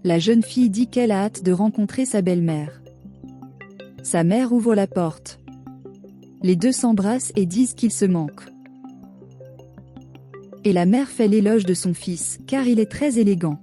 La jeune fille dit qu'elle a hâte de rencontrer sa belle-mère. Sa mère ouvre la porte. Les deux s'embrassent et disent qu'ils se manquent. Et la mère fait l'éloge de son fils, car il est très élégant.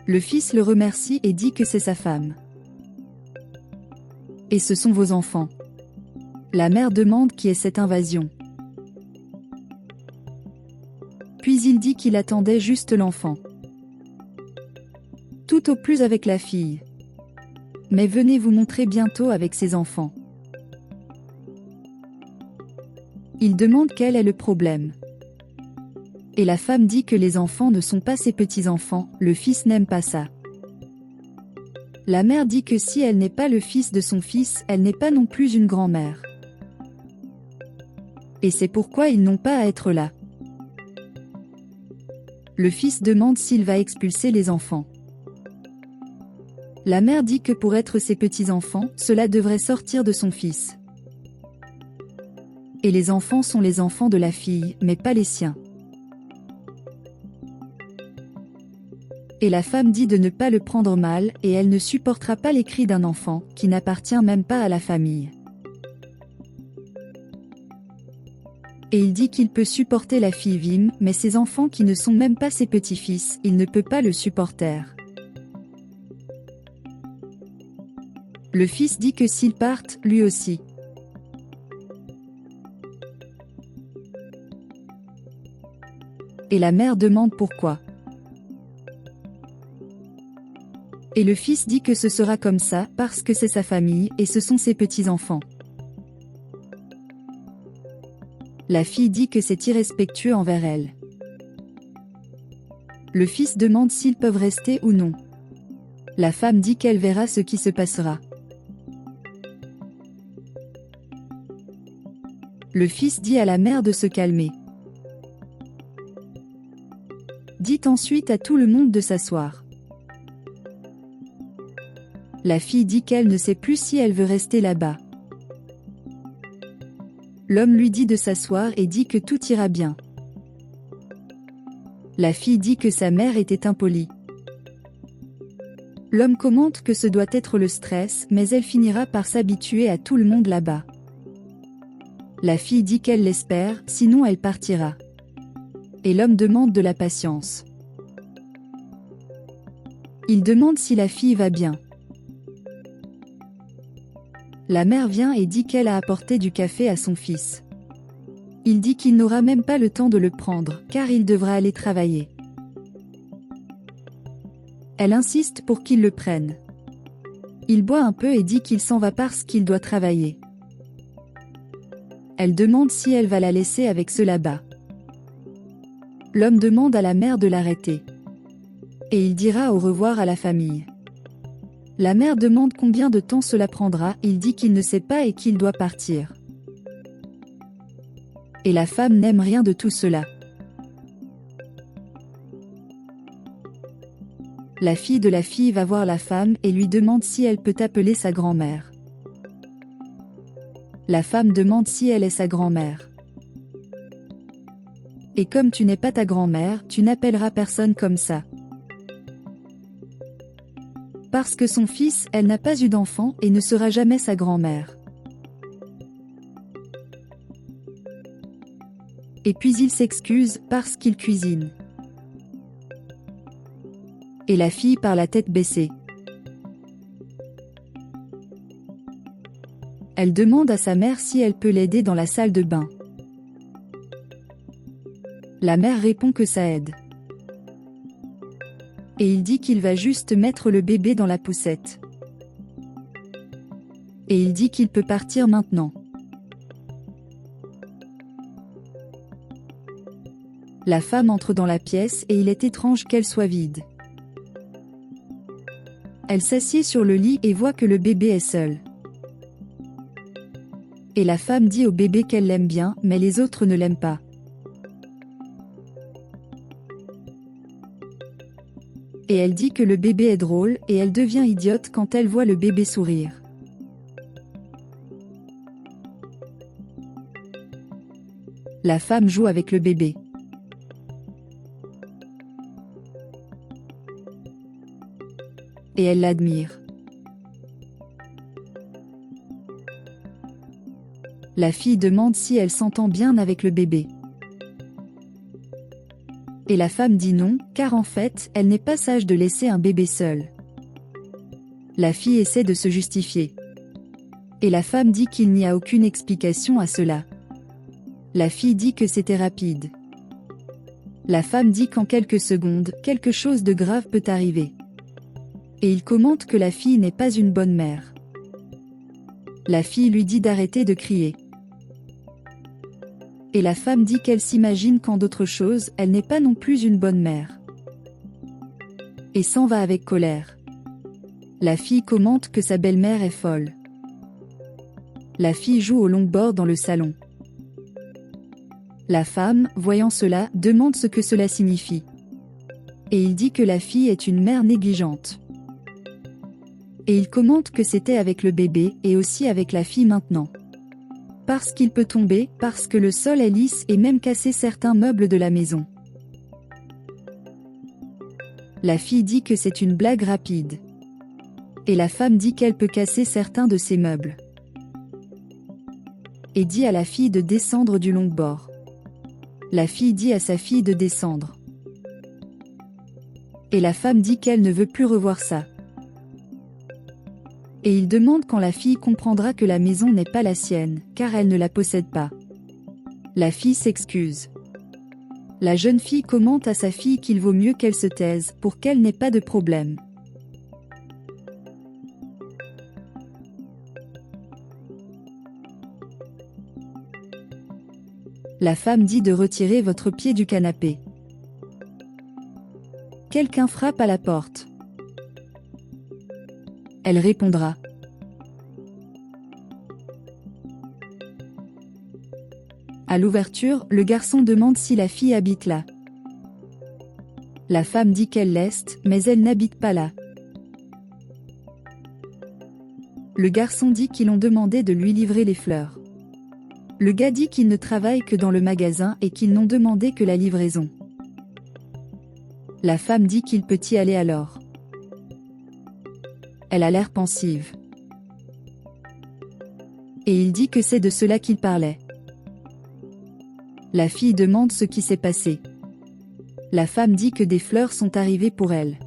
Le fils le remercie et dit que c'est sa femme. Et ce sont vos enfants. La mère demande qui est cette invasion. Puis il dit qu'il attendait juste l'enfant. Tout au plus avec la fille. Mais venez vous montrer bientôt avec ses enfants. Il demande quel est le problème. Et la femme dit que les enfants ne sont pas ses petits-enfants, le fils n'aime pas ça. La mère dit que si elle n'est pas le fils de son fils, elle n'est pas non plus une grand-mère. Et c'est pourquoi ils n'ont pas à être là. Le fils demande s'il va expulser les enfants. La mère dit que pour être ses petits-enfants, cela devrait sortir de son fils. Et les enfants sont les enfants de la fille, mais pas les siens. Et la femme dit de ne pas le prendre mal, et elle ne supportera pas les cris d'un enfant, qui n'appartient même pas à la famille. Et il dit qu'il peut supporter la fille Vim, mais ses enfants qui ne sont même pas ses petits-fils, il ne peut pas le supporter. Le fils dit que s'ils partent, lui aussi. Et la mère demande pourquoi. Et le fils dit que ce sera comme ça, parce que c'est sa famille, et ce sont ses petits-enfants. La fille dit que c'est irrespectueux envers elle. Le fils demande s'ils peuvent rester ou non. La femme dit qu'elle verra ce qui se passera. Le fils dit à la mère de se calmer. Dit ensuite à tout le monde de s'asseoir. La fille dit qu'elle ne sait plus si elle veut rester là-bas. L'homme lui dit de s'asseoir et dit que tout ira bien. La fille dit que sa mère était impolie. L'homme commente que ce doit être le stress, mais elle finira par s'habituer à tout le monde là-bas. La fille dit qu'elle l'espère, sinon elle partira. Et l'homme demande de la patience. Il demande si la fille va bien. La mère vient et dit qu'elle a apporté du café à son fils. Il dit qu'il n'aura même pas le temps de le prendre, car il devra aller travailler. Elle insiste pour qu'il le prenne. Il boit un peu et dit qu'il s'en va parce qu'il doit travailler. Elle demande si elle va la laisser avec ceux là-bas. L'homme demande à la mère de l'arrêter. Et il dira au revoir à la famille. La mère demande combien de temps cela prendra, il dit qu'il ne sait pas et qu'il doit partir. Et la femme n'aime rien de tout cela. La fille de la fille va voir la femme et lui demande si elle peut appeler sa grand-mère. La femme demande si elle est sa grand-mère. Et comme tu n'es pas ta grand-mère, tu n'appelleras personne comme ça. Parce que son fils, elle n'a pas eu d'enfant et ne sera jamais sa grand-mère. Et puis il s'excuse parce qu'il cuisine. Et la fille par la tête baissée. Elle demande à sa mère si elle peut l'aider dans la salle de bain. La mère répond que ça aide. Et il dit qu'il va juste mettre le bébé dans la poussette. Et il dit qu'il peut partir maintenant. La femme entre dans la pièce et il est étrange qu'elle soit vide. Elle s'assied sur le lit et voit que le bébé est seul. Et la femme dit au bébé qu'elle l'aime bien, mais les autres ne l'aiment pas. Et elle dit que le bébé est drôle, et elle devient idiote quand elle voit le bébé sourire. La femme joue avec le bébé. et elle l'admire. La fille demande si elle s'entend bien avec le bébé. Et la femme dit non, car en fait, elle n'est pas sage de laisser un bébé seul. La fille essaie de se justifier. Et la femme dit qu'il n'y a aucune explication à cela. La fille dit que c'était rapide. La femme dit qu'en quelques secondes, quelque chose de grave peut arriver. Et il commente que la fille n'est pas une bonne mère. La fille lui dit d'arrêter de crier. Et la femme dit qu'elle s'imagine qu'en d'autres choses, elle n'est pas non plus une bonne mère. Et s'en va avec colère. La fille commente que sa belle-mère est folle. La fille joue au longboard dans le salon. La femme, voyant cela, demande ce que cela signifie. Et il dit que la fille est une mère négligente. Et il commente que c'était avec le bébé et aussi avec la fille maintenant. Parce qu'il peut tomber, parce que le sol est lisse et même casser certains meubles de la maison. La fille dit que c'est une blague rapide. Et la femme dit qu'elle peut casser certains de ses meubles. Et dit à la fille de descendre du longboard. La fille dit à sa fille de descendre. Et la femme dit qu'elle ne veut plus revoir ça. Et il demande quand la fille comprendra que la maison n'est pas la sienne, car elle ne la possède pas. La fille s'excuse. La jeune fille commente à sa fille qu'il vaut mieux qu'elle se taise, pour qu'elle n'ait pas de problème. La femme dit de retirer votre pied du canapé. Quelqu'un frappe à la porte. Elle répondra. À l'ouverture, le garçon demande si la fille habite là. La femme dit qu'elle l'est, mais elle n'habite pas là. Le garçon dit qu'ils ont demandé de lui livrer les fleurs. Le gars dit qu'il ne travaille que dans le magasin et qu'ils n'ont demandé que la livraison. La femme dit qu'il peut y aller alors. Elle a l'air pensive. Et il dit que c'est de cela qu'il parlait. La fille demande ce qui s'est passé. La femme dit que des fleurs sont arrivées pour elle.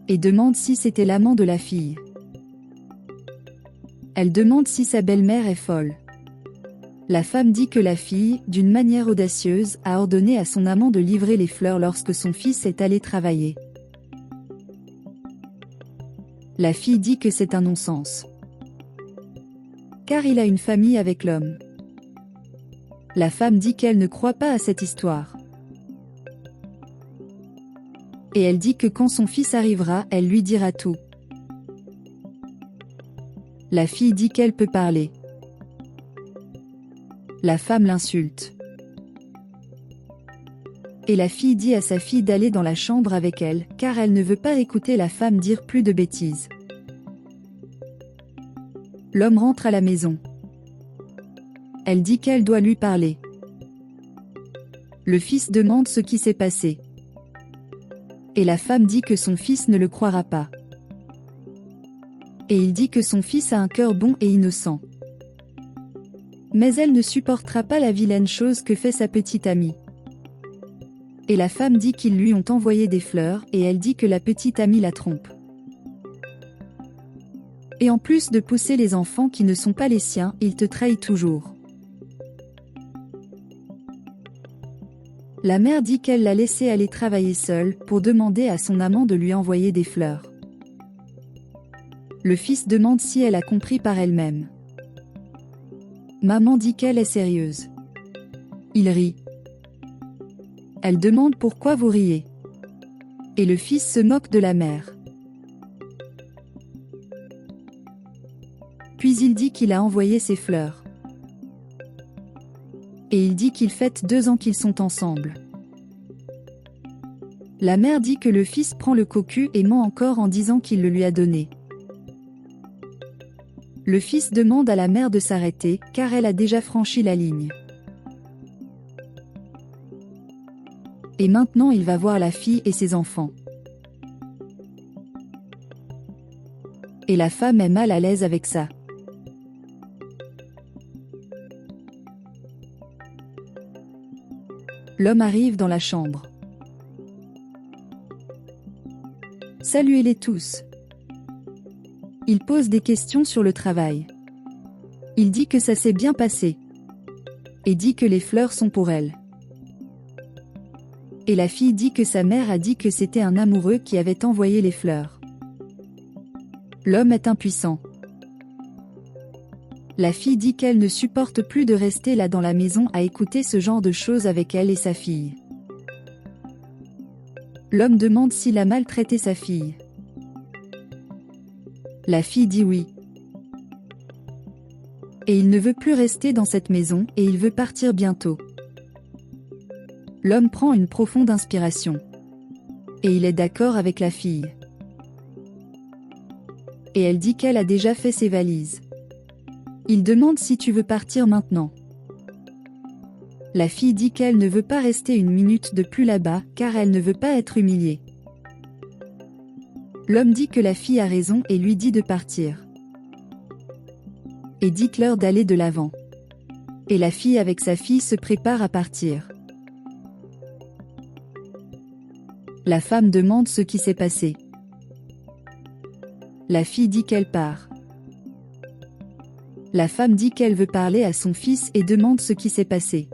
Et demande si c'était l'amant de la fille. Elle demande si sa belle-mère est folle. La femme dit que la fille, d'une manière audacieuse, a ordonné à son amant de livrer les fleurs lorsque son fils est allé travailler. La fille dit que c'est un non-sens. Car il a une famille avec l'homme. La femme dit qu'elle ne croit pas à cette histoire. Et elle dit que quand son fils arrivera, elle lui dira tout. La fille dit qu'elle peut parler. La femme l'insulte. Et la fille dit à sa fille d'aller dans la chambre avec elle, car elle ne veut pas écouter la femme dire plus de bêtises. L'homme rentre à la maison. Elle dit qu'elle doit lui parler. Le fils demande ce qui s'est passé. Et la femme dit que son fils ne le croira pas. Et il dit que son fils a un cœur bon et innocent. Mais elle ne supportera pas la vilaine chose que fait sa petite amie. Et la femme dit qu'ils lui ont envoyé des fleurs, et elle dit que la petite amie la trompe. Et en plus de pousser les enfants qui ne sont pas les siens, il te trahit toujours. La mère dit qu'elle l'a laissé aller travailler seule, pour demander à son amant de lui envoyer des fleurs. Le fils demande si elle a compris par elle-même. Maman dit qu'elle est sérieuse. Il rit. Elle demande pourquoi vous riez. Et le fils se moque de la mère. Puis il dit qu'il a envoyé ses fleurs. Et il dit qu'il fête 2 ans qu'ils sont ensemble. La mère dit que le fils prend le cocu et ment encore en disant qu'il le lui a donné. Le fils demande à la mère de s'arrêter, car elle a déjà franchi la ligne. Et maintenant il va voir la fille et ses enfants. Et la femme est mal à l'aise avec ça. L'homme arrive dans la chambre. Saluez-les tous. Il pose des questions sur le travail. Il dit que ça s'est bien passé. Et dit que les fleurs sont pour elle. Et la fille dit que sa mère a dit que c'était un amoureux qui avait envoyé les fleurs. L'homme est impuissant. La fille dit qu'elle ne supporte plus de rester là dans la maison à écouter ce genre de choses avec elle et sa fille. L'homme demande s'il a maltraité sa fille. La fille dit oui. Et il ne veut plus rester dans cette maison et il veut partir bientôt. L'homme prend une profonde inspiration. Et il est d'accord avec la fille. Et elle dit qu'elle a déjà fait ses valises. Il demande si tu veux partir maintenant. La fille dit qu'elle ne veut pas rester une minute de plus là-bas car elle ne veut pas être humiliée. L'homme dit que la fille a raison et lui dit de partir. Et dites-leur d'aller de l'avant. Et la fille avec sa fille se prépare à partir. La femme demande ce qui s'est passé. La fille dit qu'elle part. La femme dit qu'elle veut parler à son fils et demande ce qui s'est passé.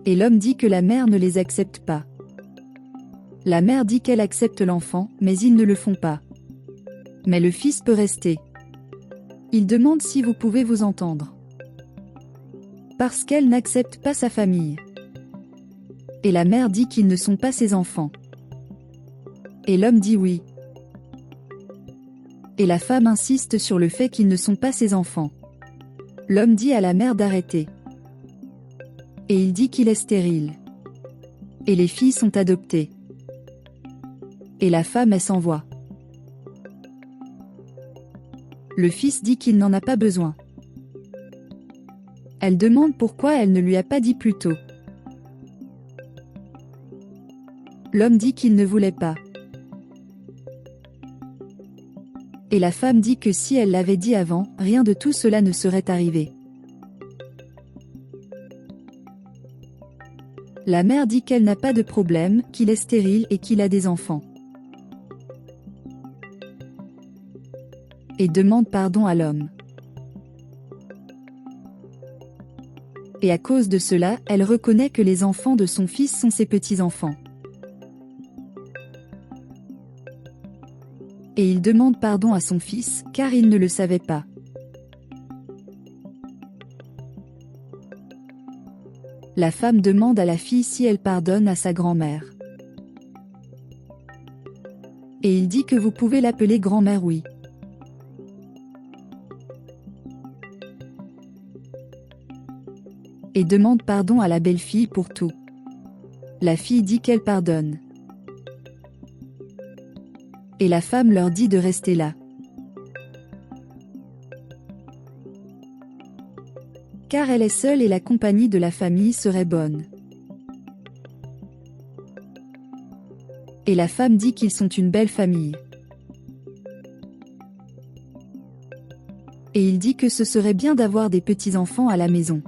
Et l'homme dit que la mère ne les accepte pas. La mère dit qu'elle accepte l'enfant, mais ils ne le font pas. Mais le fils peut rester. Il demande si vous pouvez vous entendre. Parce qu'elle n'accepte pas sa famille. Et la mère dit qu'ils ne sont pas ses enfants. Et l'homme dit oui. Et la femme insiste sur le fait qu'ils ne sont pas ses enfants. L'homme dit à la mère d'arrêter. Et il dit qu'il est stérile. Et les filles sont adoptées. Et la femme est sans voix. Le fils dit qu'il n'en a pas besoin. Elle demande pourquoi elle ne lui a pas dit plus tôt. L'homme dit qu'il ne voulait pas. Et la femme dit que si elle l'avait dit avant, rien de tout cela ne serait arrivé. La mère dit qu'elle n'a pas de problème, qu'il est stérile et qu'il a des enfants. Et demande pardon à l'homme. Et à cause de cela, elle reconnaît que les enfants de son fils sont ses petits-enfants. Et il demande pardon à son fils, car il ne le savait pas. La femme demande à la fille si elle pardonne à sa grand-mère. Et il dit que vous pouvez l'appeler grand-mère, oui. Et demande pardon à la belle-fille pour tout. La fille dit qu'elle pardonne. Et la femme leur dit de rester là. Car elle est seule et la compagnie de la famille serait bonne. Et la femme dit qu'ils sont une belle famille. Et il dit que ce serait bien d'avoir des petits-enfants à la maison.